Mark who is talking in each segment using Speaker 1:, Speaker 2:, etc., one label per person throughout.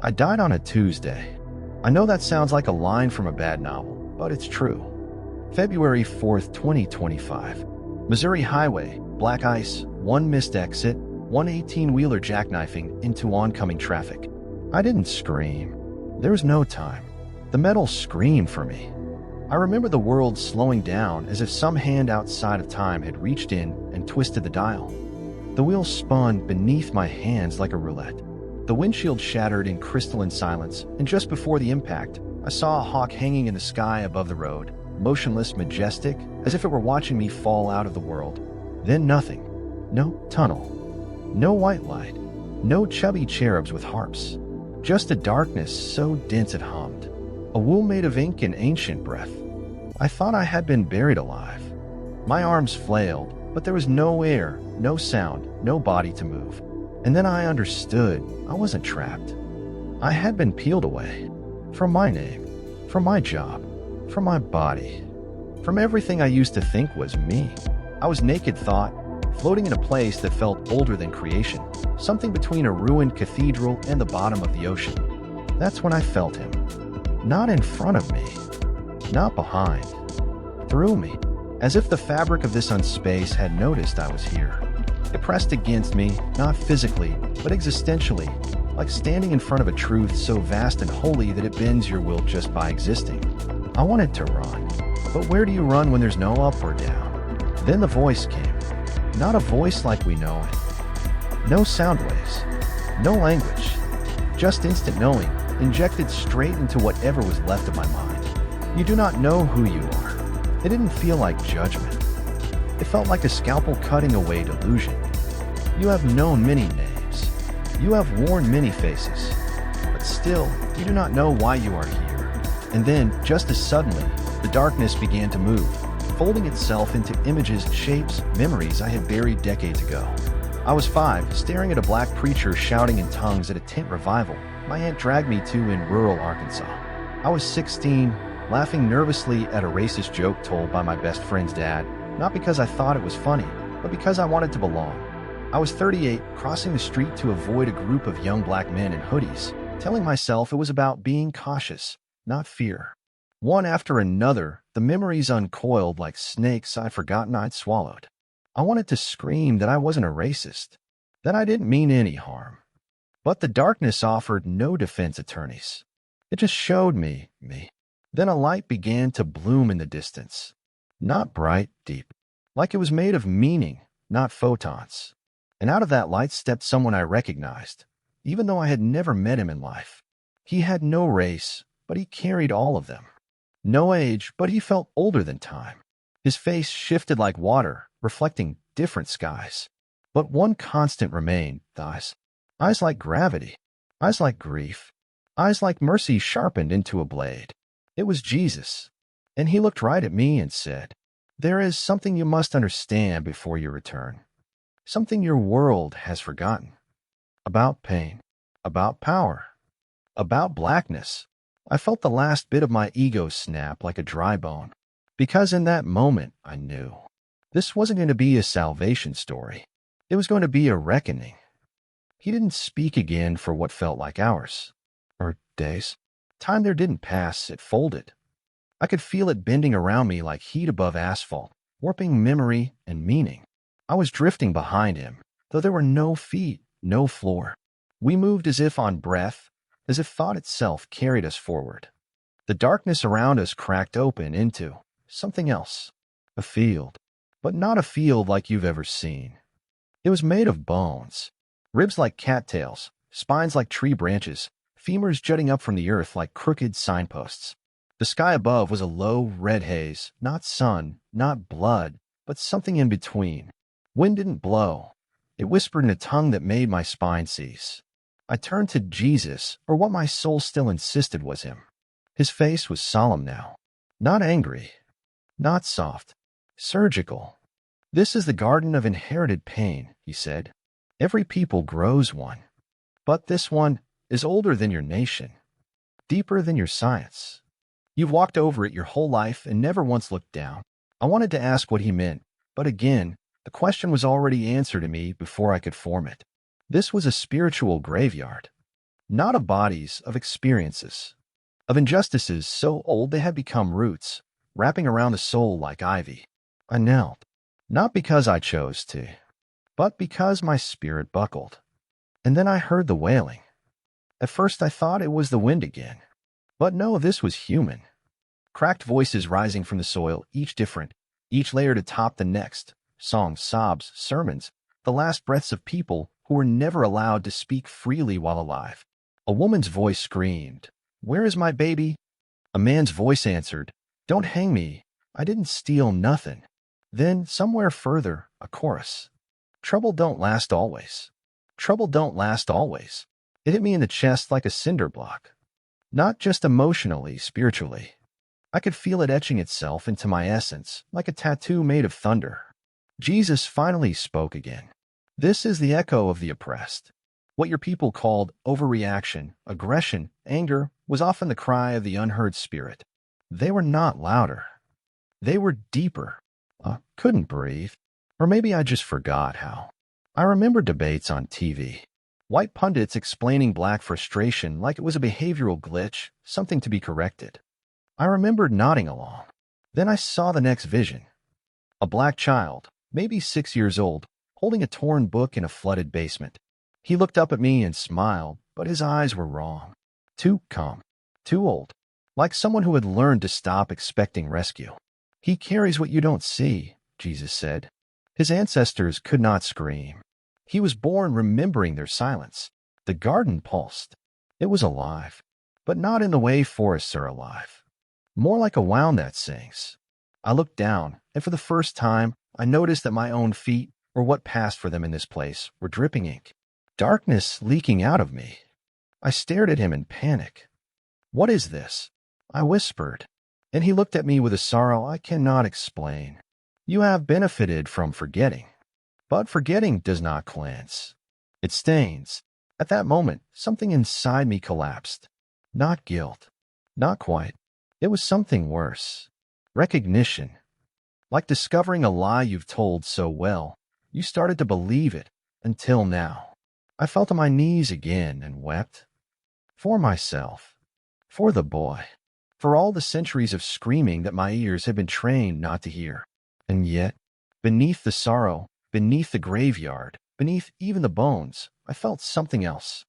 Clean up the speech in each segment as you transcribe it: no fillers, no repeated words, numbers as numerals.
Speaker 1: I died on a Tuesday. I know that sounds like a line from a bad novel, but it's true. February 4th, 2025. Missouri Highway, black ice, one missed exit, one 18-wheeler jackknifing into oncoming traffic. I didn't scream. There was no time. The metal screamed for me. I remember the world slowing down as if some hand outside of time had reached in and twisted the dial. The wheels spun beneath my hands like a roulette. The windshield shattered in crystalline silence, and just before the impact, I saw a hawk hanging in the sky above the road, motionless, majestic, as if it were watching me fall out of the world. Then nothing. No tunnel. No white light. No chubby cherubs with harps. Just a darkness so dense it hummed. A womb made of ink and ancient breath. I thought I had been buried alive. My arms flailed, but there was no air, no sound, no body to move. And then I understood I wasn't trapped. I had been peeled away. From my name, from my job, from my body, from everything I used to think was me. I was naked thought, floating in a place that felt older than creation, something between a ruined cathedral and the bottom of the ocean. That's when I felt him. Not in front of me, not behind, through me, as if the fabric of this unspace had noticed I was here. It pressed against me, not physically, but existentially, like standing in front of a truth so vast and holy that it bends your will just by existing. I wanted to run, but where do you run when there's no up or down? Then the voice came. Not a voice like we know it. No sound waves, no language, just instant knowing, injected straight into whatever was left of my mind. You do not know who you are. It didn't feel like judgment. It felt like a scalpel cutting away delusion. You have known many names. You have worn many faces. But still, you do not know why you are here. And then, just as suddenly, the darkness began to move, folding itself into images, shapes, memories I had buried decades ago. I was 5, staring at a black preacher shouting in tongues at a tent revival my aunt dragged me to in rural Arkansas. I was 16, laughing nervously at a racist joke told by my best friend's dad, not because I thought it was funny, but because I wanted to belong. I was 38, crossing the street to avoid a group of young black men in hoodies, telling myself it was about being cautious, not fear. One after another, the memories uncoiled like snakes I'd forgotten I'd swallowed. I wanted to scream that I wasn't a racist, that I didn't mean any harm. But the darkness offered no defense attorneys. It just showed me. Then a light began to bloom in the distance. Not bright, deep, like it was made of meaning, not photons. And out of that light stepped someone I recognized, even though I had never met him in life. He had no race, but he carried all of them. No age, but he felt older than time. His face shifted like water, reflecting different skies. But one constant remained, eyes. Eyes like gravity, eyes like grief, eyes like mercy sharpened into a blade. It was Jesus, and he looked right at me and said, "There is something you must understand before you return. Something your world has forgotten. About pain, about power, about blackness." I felt the last bit of my ego snap like a dry bone, because in that moment I knew this wasn't going to be a salvation story. It was going to be a reckoning. He didn't speak again for what felt like hours, or days. Time there didn't pass, it folded. I could feel it bending around me like heat above asphalt, warping memory and meaning. I was drifting behind him, though there were no feet, no floor. We moved as if on breath, as if thought itself carried us forward. The darkness around us cracked open into something else, a field, but not a field like you've ever seen. It was made of bones. Ribs like cattails, spines like tree branches, femurs jutting up from the earth like crooked signposts. The sky above was a low, red haze, not sun, not blood, but something in between. Wind didn't blow. It whispered in a tongue that made my spine seize. I turned to Jesus, or what my soul still insisted was him. His face was solemn now. Not angry, not soft, surgical. "This is the garden of inherited pain," he said. "Every people grows one. But this one is older than your nation, deeper than your science. You've walked over it your whole life and never once looked down." I wanted to ask what he meant, but again, the question was already answered to me before I could form it. This was a spiritual graveyard. Not of bodies, of experiences, of injustices so old they had become roots, wrapping around the soul like ivy. I knelt, not because I chose to, but because my spirit buckled. And then I heard the wailing. At first I thought it was the wind again. But no, this was human. Cracked voices rising from the soil, each different, each layered atop the next. Songs, sobs, sermons, the last breaths of people who were never allowed to speak freely while alive. A woman's voice screamed, "Where is my baby?" A man's voice answered, "Don't hang me. I didn't steal nothing." Then, somewhere further, a chorus. "Trouble don't last always. Trouble don't last always." It hit me in the chest like a cinder block. Not just emotionally, spiritually. I could feel it etching itself into my essence, like a tattoo made of thunder. Jesus finally spoke again. This is the echo of the oppressed. What your people called overreaction, aggression, anger, was often the cry of the unheard spirit. They were not louder. They were deeper. I couldn't breathe. Or maybe I just forgot how. I remember debates on TV. White pundits explaining black frustration like it was a behavioral glitch, something to be corrected. I remembered nodding along. Then I saw the next vision. A black child, maybe 6 years old, holding a torn book in a flooded basement. He looked up at me and smiled, but his eyes were wrong. Too calm. Too old. Like someone who had learned to stop expecting rescue. He carries what you don't see, Jesus said. His ancestors could not scream. He was born remembering their silence. The garden pulsed. It was alive, but not in the way forests are alive. More like a wound that sings. I looked down, and for the first time, I noticed that my own feet, or what passed for them in this place, were dripping ink. Darkness leaking out of me. I stared at him in panic. "What is this?" I whispered, and he looked at me with a sorrow I cannot explain. "You have benefited from forgetting, but forgetting does not cleanse. It stains." At that moment, something inside me collapsed. Not guilt. Not quite. It was something worse. Recognition. Like discovering a lie you've told so well, you started to believe it, until now. I fell to my knees again and wept. For myself. For the boy. For all the centuries of screaming that my ears had been trained not to hear. And yet, beneath the sorrow, beneath the graveyard, beneath even the bones, I felt something else.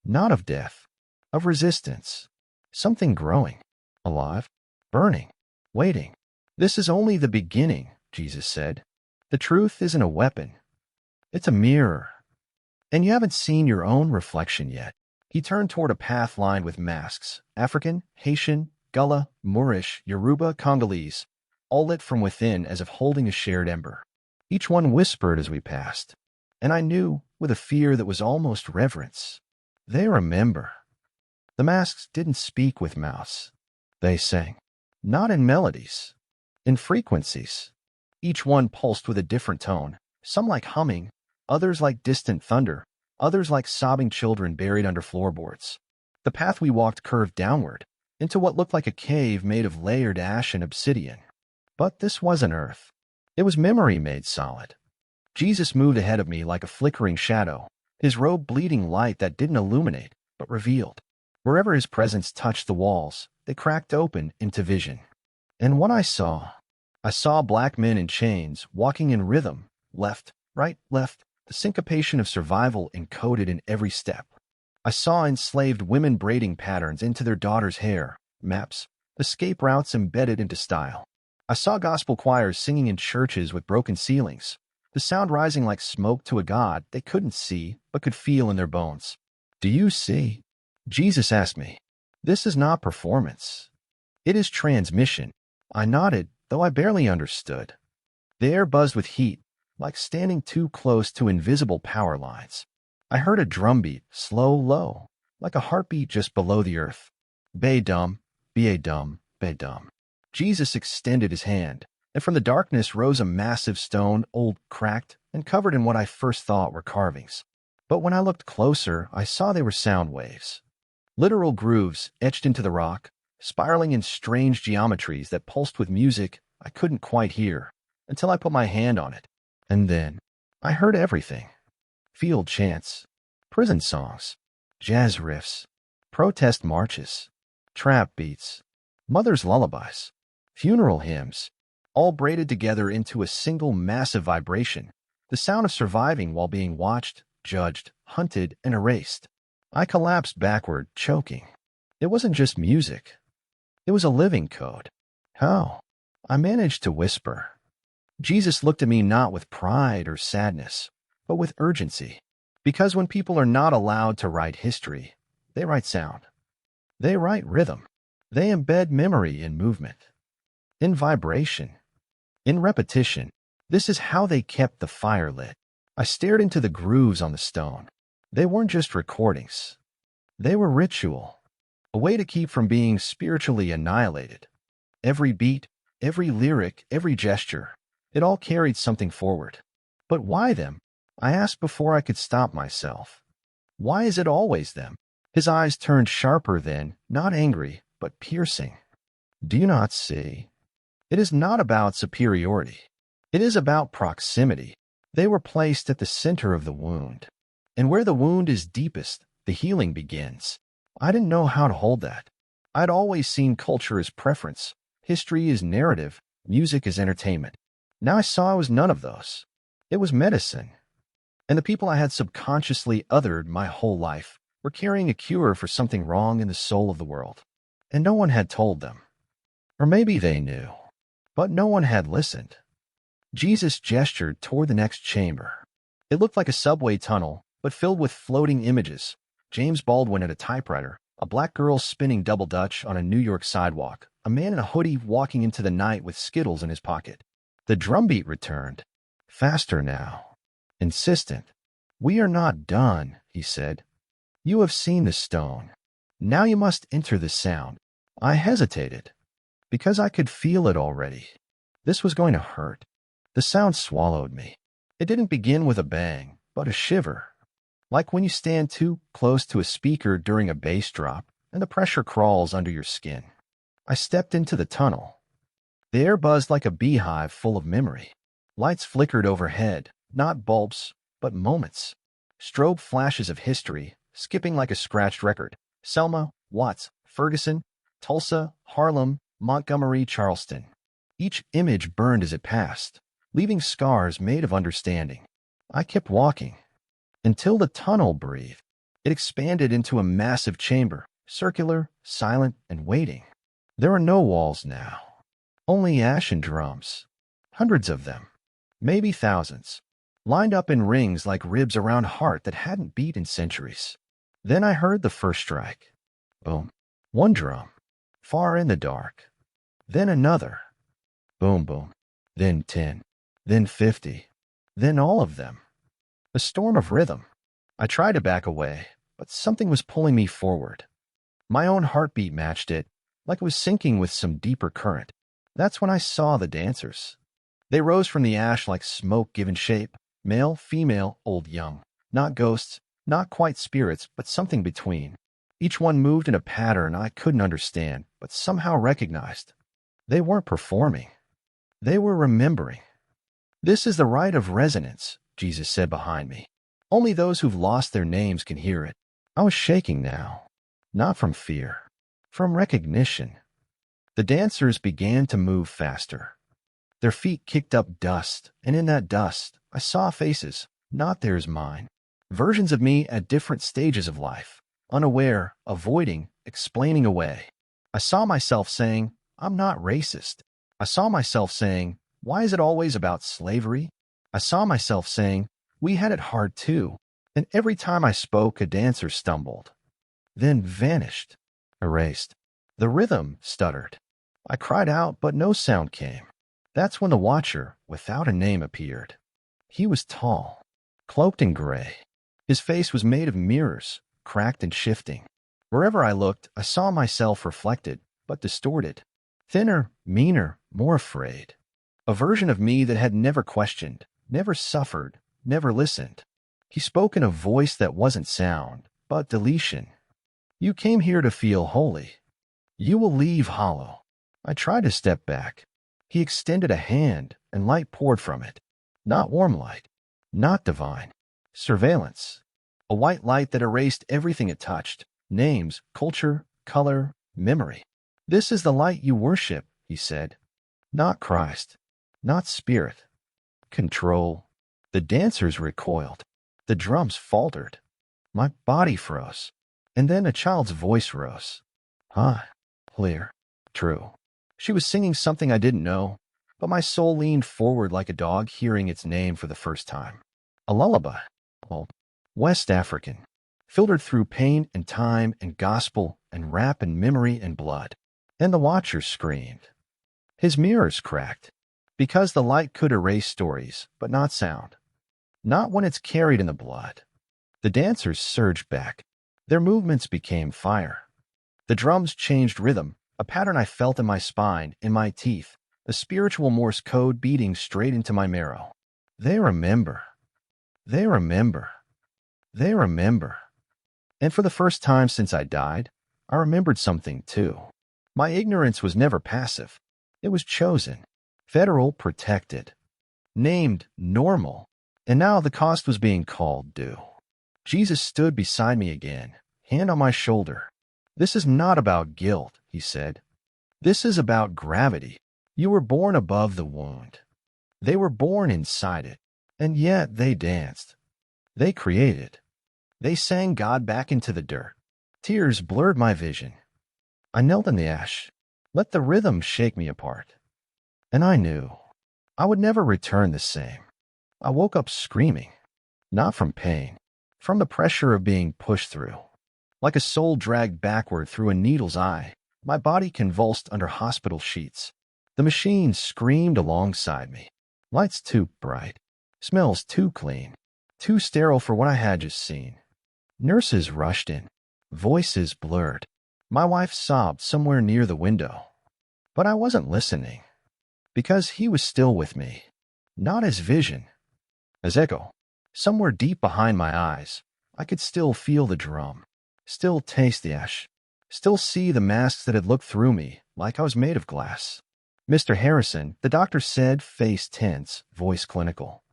Speaker 1: Not of death. Of resistance. Something growing. Alive. Burning. Waiting. "This is only the beginning," Jesus said. "The truth isn't a weapon. It's a mirror. And you haven't seen your own reflection yet." He turned toward a path lined with masks. African, Haitian, Gullah, Moorish, Yoruba, Congolese. All lit from within as if holding a shared ember. Each one whispered as we passed. And I knew, with a fear that was almost reverence, they remember. The masks didn't speak with mouths. They sang. Not in melodies. In frequencies. Each one pulsed with a different tone, some like humming, others like distant thunder, others like sobbing children buried under floorboards. The path we walked curved downward, into what looked like a cave made of layered ash and obsidian. But this wasn't earth. It was memory made solid. Jesus moved ahead of me like a flickering shadow, his robe bleeding light that didn't illuminate, but revealed. Wherever his presence touched the walls, they cracked open into vision. And what I saw black men in chains walking in rhythm, left, right, left, the syncopation of survival encoded in every step. I saw enslaved women braiding patterns into their daughters' hair, maps, escape routes embedded into style. I saw gospel choirs singing in churches with broken ceilings, the sound rising like smoke to a God they couldn't see but could feel in their bones. "Do you see?" Jesus asked me. "This is not performance. It is transmission." I nodded, though I barely understood. The air buzzed with heat, like standing too close to invisible power lines. I heard a drumbeat, slow, low, like a heartbeat just below the earth. Be-dum, be-a-dum, be-dum. Jesus extended his hand, and from the darkness rose a massive stone, old, cracked, and covered in what I first thought were carvings. But when I looked closer, I saw they were sound waves. Literal grooves etched into the rock, spiraling in strange geometries that pulsed with music I couldn't quite hear, until I put my hand on it. And then I heard everything. Field chants, prison songs, jazz riffs, protest marches, trap beats, mothers' lullabies, funeral hymns, all braided together into a single massive vibration, the sound of surviving while being watched, judged, hunted, and erased. I collapsed backward, choking. It wasn't just music. It was a living code. How? I managed to whisper. Jesus looked at me not with pride or sadness, but with urgency. Because when people are not allowed to write history, they write sound. They write rhythm. They embed memory in movement, in vibration, in repetition. This is how they kept the fire lit. I stared into the grooves on the stone. They weren't just recordings. They were ritual, a way to keep from being spiritually annihilated. Every beat, every lyric, every gesture, it all carried something forward. But why them? I asked before I could stop myself. Why is it always them? His eyes turned sharper then, not angry, but piercing. Do you not see? It is not about superiority. It is about proximity. They were placed at the center of the wound. And where the wound is deepest, the healing begins. I didn't know how to hold that. I'd always seen culture as preference, history as narrative, music as entertainment. Now I saw it was none of those. It was medicine. And the people I had subconsciously othered my whole life were carrying a cure for something wrong in the soul of the world. And no one had told them. Or maybe they knew, but no one had listened. Jesus gestured toward the next chamber. It looked like a subway tunnel, but filled with floating images. James Baldwin at a typewriter, a black girl spinning double dutch on a New York sidewalk, a man in a hoodie walking into the night with Skittles in his pocket. The drumbeat returned. Faster now. Insistent. We are not done, he said. You have seen the stone. Now you must enter the sound. I hesitated, because I could feel it already. This was going to hurt. The sound swallowed me. It didn't begin with a bang, but a shiver. Like when you stand too close to a speaker during a bass drop, and the pressure crawls under your skin. I stepped into the tunnel. The air buzzed like a beehive full of memory. Lights flickered overhead, not bulbs, but moments. Strobe flashes of history, skipping like a scratched record. Selma, Watts, Ferguson, Tulsa, Harlem, Montgomery, Charleston. Each image burned as it passed, leaving scars made of understanding. I kept walking, until the tunnel breathed. It expanded into a massive chamber, circular, silent, and waiting. There are no walls now, only ash and drums. Hundreds of them, maybe thousands, lined up in rings like ribs around a heart that hadn't beat in centuries. Then I heard the first strike. Boom. One drum, far in the dark. Then another. Boom, boom. Then 10. Then 50. Then all of them. A storm of rhythm. I tried to back away, but something was pulling me forward. My own heartbeat matched it, like it was sinking with some deeper current. That's when I saw the dancers. They rose from the ash like smoke given shape. Male, female, old, young. Not ghosts, not quite spirits, but something between. Each one moved in a pattern I couldn't understand, but somehow recognized. They weren't performing. They were remembering. This is the rite of resonance, Jesus said behind me. Only those who've lost their names can hear it. I was shaking now, not from fear, from recognition. The dancers began to move faster. Their feet kicked up dust, and in that dust, I saw faces, not theirs, mine. Versions of me at different stages of life, unaware, avoiding, explaining away. I saw myself saying, I'm not racist. I saw myself saying, why is it always about slavery? I saw myself saying, we had it hard too. And every time I spoke, a dancer stumbled, then vanished, erased. The rhythm stuttered. I cried out, but no sound came. That's when the watcher, without a name, appeared. He was tall, cloaked in gray. His face was made of mirrors, cracked and shifting. Wherever I looked, I saw myself reflected, but distorted. Thinner, meaner, more afraid. A version of me that had never questioned, never suffered, never listened. He spoke in a voice that wasn't sound, but deletion. You came here to feel holy. You will leave hollow. I tried to step back. He extended a hand, and light poured from it. Not warm light, not divine. Surveillance. A white light that erased everything it touched. Names, culture, color, memory. This is the light you worship, he said. Not Christ. Not spirit. Control. The dancers recoiled. The drums faltered. My body froze. And then a child's voice rose. Huh. Clear. True. She was singing something I didn't know, but my soul leaned forward like a dog hearing its name for the first time. A lullaby. Old. West African. Filtered through pain and time and gospel and rap and memory and blood. And the watcher screamed. His mirrors cracked. Because the light could erase stories, but not sound. Not when it's carried in the blood. The dancers surged back. Their movements became fire. The drums changed rhythm, a pattern I felt in my spine, in my teeth, a spiritual Morse code beating straight into my marrow. They remember. They remember. They remember. And for the first time since I died, I remembered something too. My ignorance was never passive. It was chosen. Federal protected. Named normal. And now the cost was being called due. Jesus stood beside me again, hand on my shoulder. This is not about guilt, he said. This is about gravity. You were born above the wound. They were born inside it. And yet they danced. They created. They sang God back into the dirt. Tears blurred my vision. I knelt in the ash. Let the rhythm shake me apart. And I knew I would never return the same. I woke up screaming, not from pain, from the pressure of being pushed through. Like a soul dragged backward through a needle's eye, my body convulsed under hospital sheets. The machine screamed alongside me. Lights too bright, smells too clean, too sterile for what I had just seen. Nurses rushed in, voices blurred. My wife sobbed somewhere near the window. But I wasn't listening, because he was still with me, not as vision, as echo. Somewhere deep behind my eyes, I could still feel the drum, still taste the ash, still see the masks that had looked through me like I was made of glass. Mr. Harrison, the doctor said, face tense, voice clinical.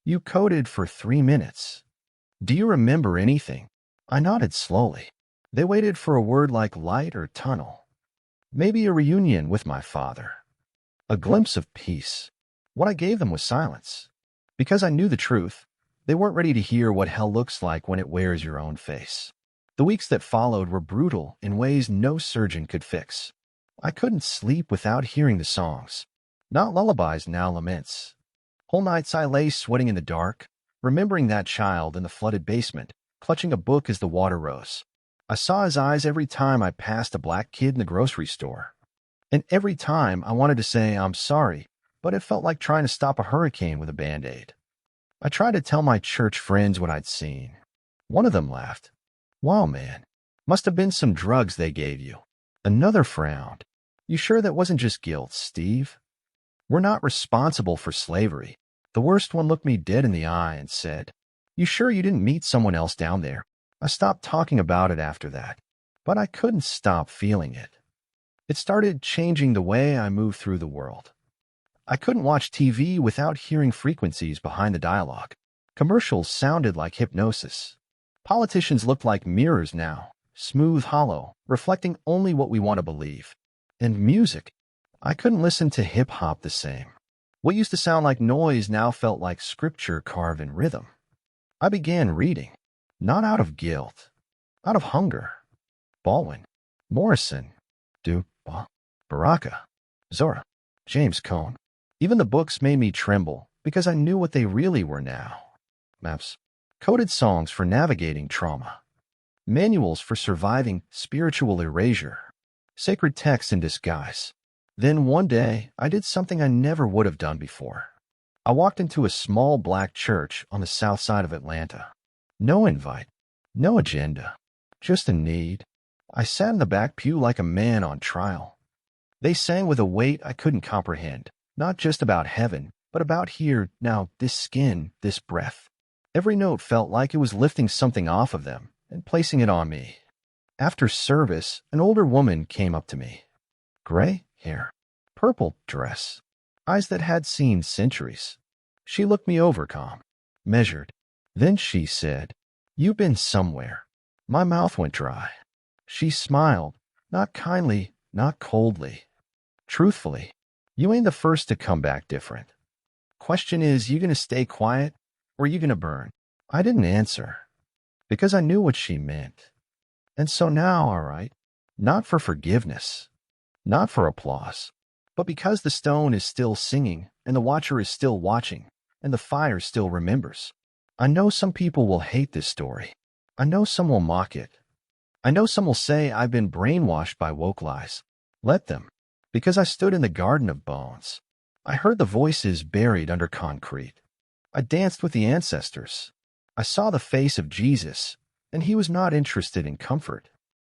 Speaker 1: You coded for 3 minutes. Do you remember anything? I nodded slowly. They waited for a word like light or tunnel. Maybe a reunion with my father. A glimpse of peace. What I gave them was silence. Because I knew the truth, they weren't ready to hear what hell looks like when it wears your own face. The weeks that followed were brutal in ways no surgeon could fix. I couldn't sleep without hearing the songs. Not lullabies, now laments. Whole nights I lay sweating in the dark, remembering that child in the flooded basement, clutching a book as the water rose. I saw his eyes every time I passed a black kid in the grocery store. And every time I wanted to say I'm sorry, but it felt like trying to stop a hurricane with a Band-Aid. I tried to tell my church friends what I'd seen. One of them laughed. Wow, man, must have been some drugs they gave you. Another frowned. You sure that wasn't just guilt, Steve? We're not responsible for slavery. The worst one looked me dead in the eye and said, You sure you didn't meet someone else down there? I stopped talking about it after that, but I couldn't stop feeling it. It started changing the way I moved through the world. I couldn't watch TV without hearing frequencies behind the dialogue. Commercials sounded like hypnosis. Politicians looked like mirrors now, smooth, hollow, reflecting only what we want to believe. And music. I couldn't listen to hip-hop the same. What used to sound like noise now felt like scripture carved in rhythm. I began reading, not out of guilt, out of hunger. Baldwin, Morrison, Dubois, Baraka, Zora, James Cone. Even the books made me tremble because I knew what they really were now. Maps, coded songs for navigating trauma, manuals for surviving spiritual erasure, sacred texts in disguise. Then one day, I did something I never would have done before. I walked into a small black church on the south side of Atlanta. No invite, no agenda, just a need. I sat in the back pew like a man on trial. They sang with a weight I couldn't comprehend, not just about heaven, but about here, now, this skin, this breath. Every note felt like it was lifting something off of them and placing it on me. After service, an older woman came up to me. Gray hair, purple dress, eyes that had seen centuries. She looked me over calm, measured. Then she said, You've been somewhere. My mouth went dry. She smiled, not kindly, not coldly. Truthfully, you ain't the first to come back different. Question is, you gonna stay quiet or you gonna burn? I didn't answer because I knew what she meant. And so now, all right, not for forgiveness, not for applause, but because the stone is still singing and the watcher is still watching and the fire still remembers. I know some people will hate this story. I know some will mock it. I know some will say I've been brainwashed by woke lies. Let them, because I stood in the garden of bones. I heard the voices buried under concrete. I danced with the ancestors. I saw the face of Jesus, and he was not interested in comfort.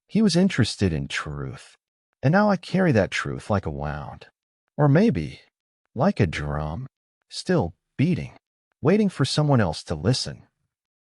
Speaker 1: He was interested in truth. And now I carry that truth like a wound. Or maybe, like a drum, still beating, waiting for someone else to listen.